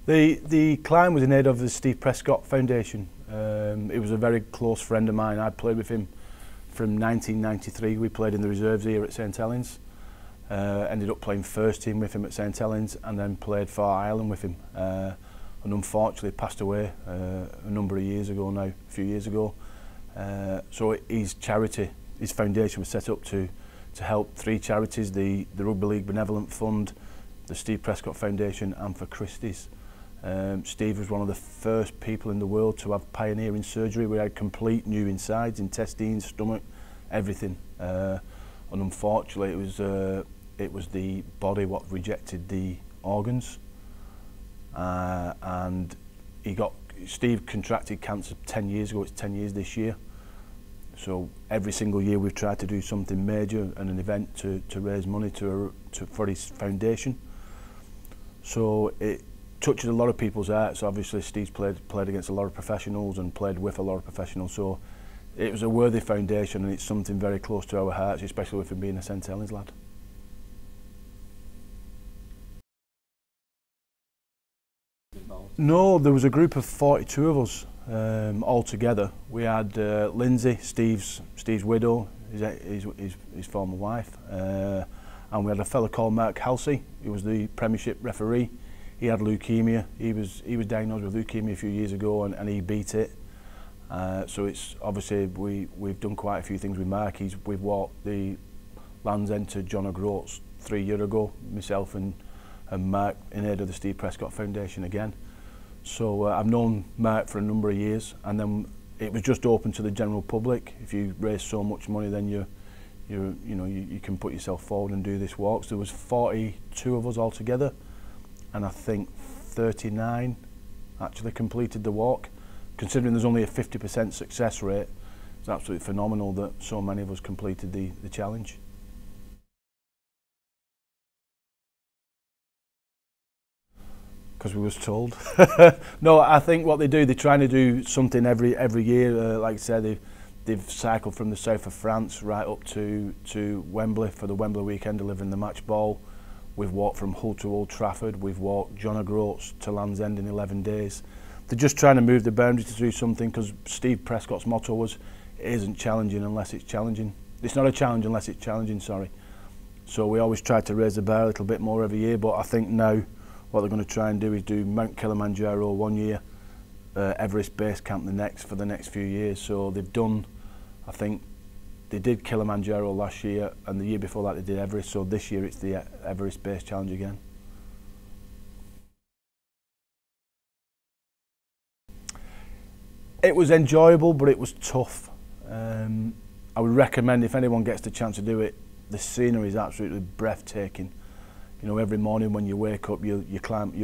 The climb was in aid of the Steve Prescott Foundation. It was a very close friend of mine. I played with him from 1993. We played in the reserves here at St Helens. Ended up playing first team with him at St Helens and then played for Ireland with him. And unfortunately passed away a number of years ago now, a few years ago. So his charity, his foundation was set up to help three charities, the Rugby League Benevolent Fund, the Steve Prescott Foundation and for Christie's. Steve was one of the first people in the world to have pioneering surgery. We had complete new insides, intestines, stomach, everything. And unfortunately it was the body what rejected the organs. And Steve contracted cancer 10 years ago. It's 10 years this year. So every single year we've tried to do something major and an event to raise money for his foundation. So it touches a lot of people's hearts. Obviously Steve's played against a lot of professionals and played with a lot of professionals. So it was a worthy foundation and it's something very close to our hearts, especially with him being a St Helens lad. No, there was a group of 42 of us all together. We had Lindsay, Steve's widow, his former wife, and we had a fella called Mark Halsey, who was the Premiership referee. He had leukemia. He was diagnosed with leukemia a few years ago, and he beat it. So it's obviously we've done quite a few things with Mark. We've walked the Land's End to John O'Groats 3 years ago, myself and Mark in aid of the Steve Prescott Foundation again. So I've known Mark for a number of years, and then it was just open to the general public. If you raise so much money, then you can put yourself forward and do this walk. So there was 42 of us all together, and I think 39 actually completed the walk. Considering there's only a 50% success rate, it's absolutely phenomenal that so many of us completed the challenge. Because we was told. No, I think what they do, they're trying to do something every year. Like I said, they've cycled from the south of France right up to Wembley for the Wembley weekend, delivering the match ball. We've walked from Hull to Old Trafford. We've walked John O'Groats to Land's End in 11 days. They're just trying to move the boundaries to do something, because Steve Prescott's motto was, it isn't challenging unless it's challenging. It's not a challenge unless it's challenging, sorry. So we always try to raise the bar a little bit more every year, but I think now what they're going to try and do is do Mount Kilimanjaro one year, Everest Base Camp for the next few years. So they've done, I think they did Kilimanjaro last year, and the year before that they did Everest. So this year it's the Everest Base Challenge again. It was enjoyable, but it was tough. I would recommend, if anyone gets the chance to do it, the scenery is absolutely breathtaking. You know, every morning when you wake up, you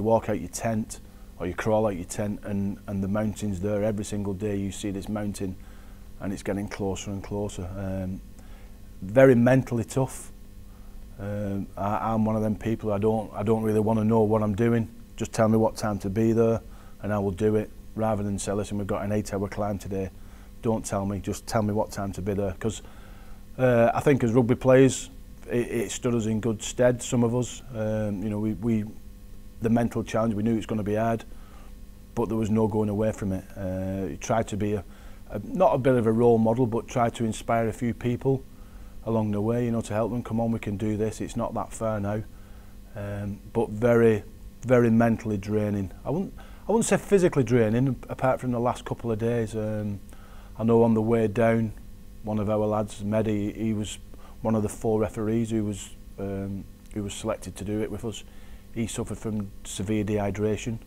walk out your tent, or you crawl out your tent, and the mountain's there. Every single day you see this mountain, and it's getting closer and closer. Very mentally tough. I'm one of them people. I don't really want to know what I'm doing. Just tell me what time to be there, and I will do it. Rather than say, listen, we've got an 8-hour climb today. Don't tell me. Just tell me what time to be there. Because I think as rugby players, it stood us in good stead, some of us. You know, the mental challenge, we knew it was going to be hard, but there was no going away from it. Tried to be not a bit of a role model, but tried to inspire a few people along the way, you know, to help them. Come on, we can do this. It's not that far now. But very, very mentally draining. I wouldn't say physically draining, apart from the last couple of days. I know on the way down, one of our lads, Mehdi, he was one of the 4 referees who was selected to do it with us. He suffered from severe dehydration,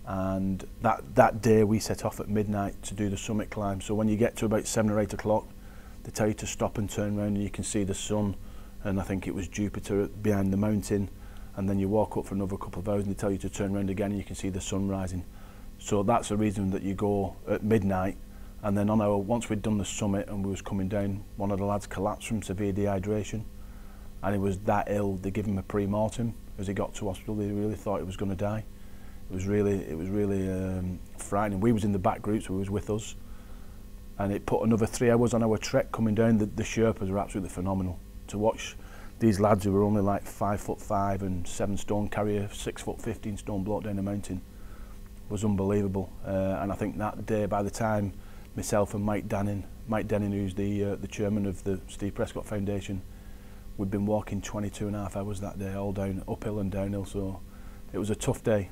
and that day we set off at midnight to do the summit climb. So when you get to about 7 or 8 o'clock, they tell you to stop and turn around, and you can see the sun, and I think it was Jupiter behind the mountain, and then you walk up for another couple of hours and they tell you to turn around again and you can see the sun rising. So that's the reason that you go at midnight. And then once we'd done the summit and we was coming down, one of the lads collapsed from severe dehydration, and he was that ill they gave him a pre-mortem. As he got to hospital, they really thought he was going to die. It was really frightening. We was in the back group, so he was with us, and it put another 3 hours on our trek coming down. The Sherpas were absolutely phenomenal to watch. These lads who were only like 5'5" and 7 stone carry a 6'15" bloke down the mountain. was unbelievable. And I think that day, by the time myself and Mike Denning, who's the chairman of the Steve Prescott Foundation, we'd been walking 22.5 hours that day, all down uphill and downhill. So it was a tough day.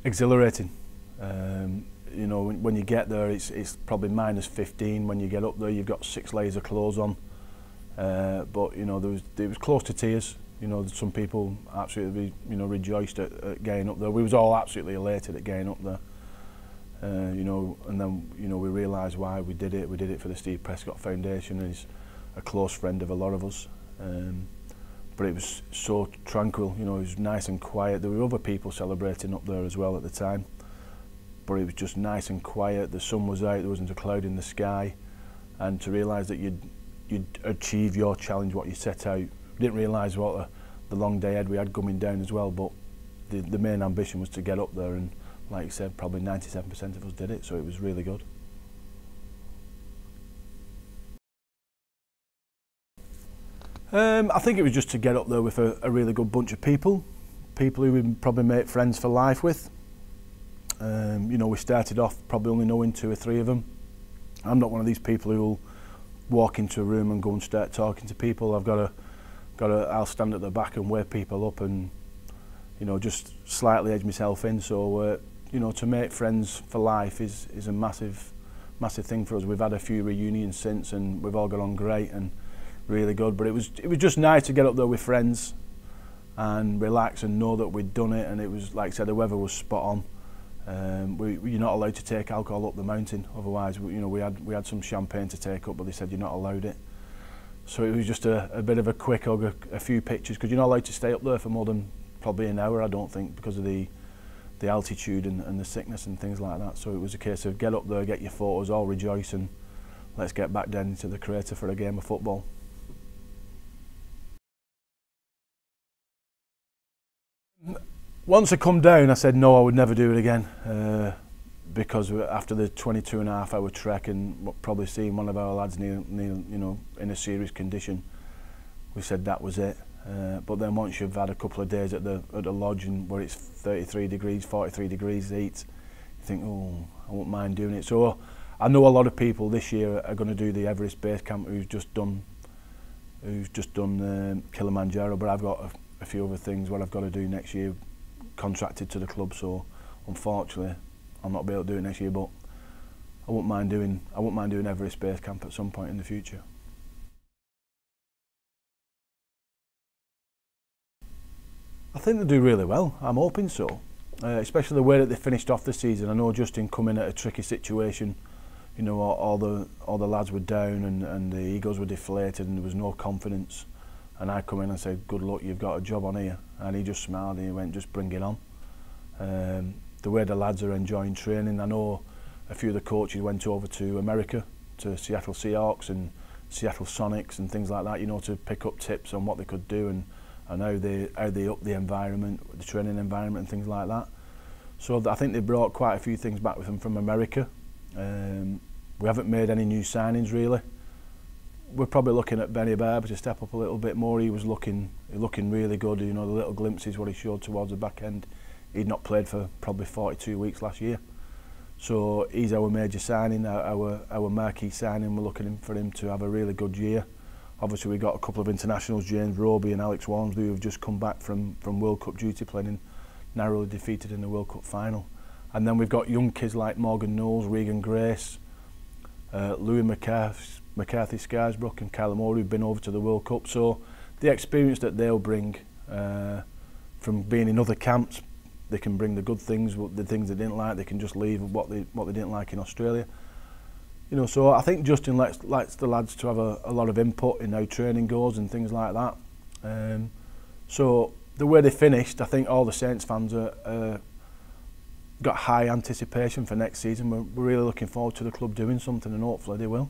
Exhilarating. You know, when you get there, it's probably -15. When you get up there, you've got 6 layers of clothes on. But you know, it was close to tears. You know, some people absolutely, you know, rejoiced at getting up there. We was all absolutely elated at getting up there. You know, and then, you know, we realised why we did it. We did it for the Steve Prescott Foundation. He's a close friend of a lot of us. But it was so tranquil, you know, it was nice and quiet. There were other people celebrating up there as well at the time. But it was just nice and quiet. The sun was out, there wasn't a cloud in the sky. And to realise that you'd achieve your challenge, what you set out. We didn't realise what the long day ahead we had coming down as well, but the main ambition was to get up there, and like you said, probably 97% of us did it, so it was really good. I think it was just to get up there with a really good bunch of people who we'd probably make friends for life with. You know, we started off probably only knowing 2 or 3 of them. I'm not one of these people who will walk into a room and go and start talking to people. I'll stand at the back and wake people up and, you know, just slightly edge myself in. So, you know, to make friends for life is a massive thing for us. We've had a few reunions since, and we've all got on great and really good. But it was just nice to get up there with friends and relax and know that we'd done it. And it was, like I said, the weather was spot on. You're not allowed to take alcohol up the mountain, otherwise, you know, we had some champagne to take up, but they said you're not allowed it. So it was just a bit of a quick hug, a few pictures, because you're not allowed to stay up there for more than probably an hour, I don't think, because of the altitude and the sickness and things like that. So it was a case of get up there, get your photos, all rejoice, and let's get back down into the crater for a game of football. Once I come down, I said no, I would never do it again, because after the 22.5 hour trek and probably seeing one of our lads near, you know, in a serious condition, we said that was it. But then once you've had a couple of days at the lodge and where it's 33 degrees, 43 degrees heat, you think, oh, I won't mind doing it. So I know a lot of people this year are going to do the Everest base camp who's just done Kilimanjaro, but I've got a few other things what I've got to do next year, contracted to the club, so unfortunately I'll not be able to do it next year, but I won't mind doing Everest base camp at some point in the future. I think they do really well. I'm hoping so, especially the way that they finished off the season. I know Justin come in at a tricky situation. You know, all the lads were down and the egos were deflated and there was no confidence. And I come in and said, good luck, you've got a job on here. And he just smiled and he went, just bring it on. The way the lads are enjoying training, I know a few of the coaches went over to America, to Seattle Seahawks and Seattle Sonics and things like that, you know, to pick up tips on what they could do and how they up the environment, the training environment and things like that. So I think they brought quite a few things back with them from America. We haven't made any new signings really. We're probably looking at Benny Barber to step up a little bit more. He was looking really good, you know, the little glimpses what he showed towards the back end. He'd not played for probably 42 weeks last year. So he's our major signing, our marquee signing. We're looking for him to have a really good year. Obviously we've got a couple of internationals, James Roby and Alex Walmsley, who have just come back from World Cup duty, playing and narrowly defeated in the World Cup final. And then we've got young kids like Morgan Knowles, Regan Grace, Louis McCarthy Scarsbrook and Kyle Moore, who've been over to the World Cup. So the experience that they'll bring from being in other camps, they can bring the good things, the things they didn't like, they can just leave what they didn't like in Australia. You know, so I think Justin likes the lads to have a lot of input in how training goes and things like that. So the way they finished, I think all the Saints fans got high anticipation for next season. We're really looking forward to the club doing something, and hopefully they will.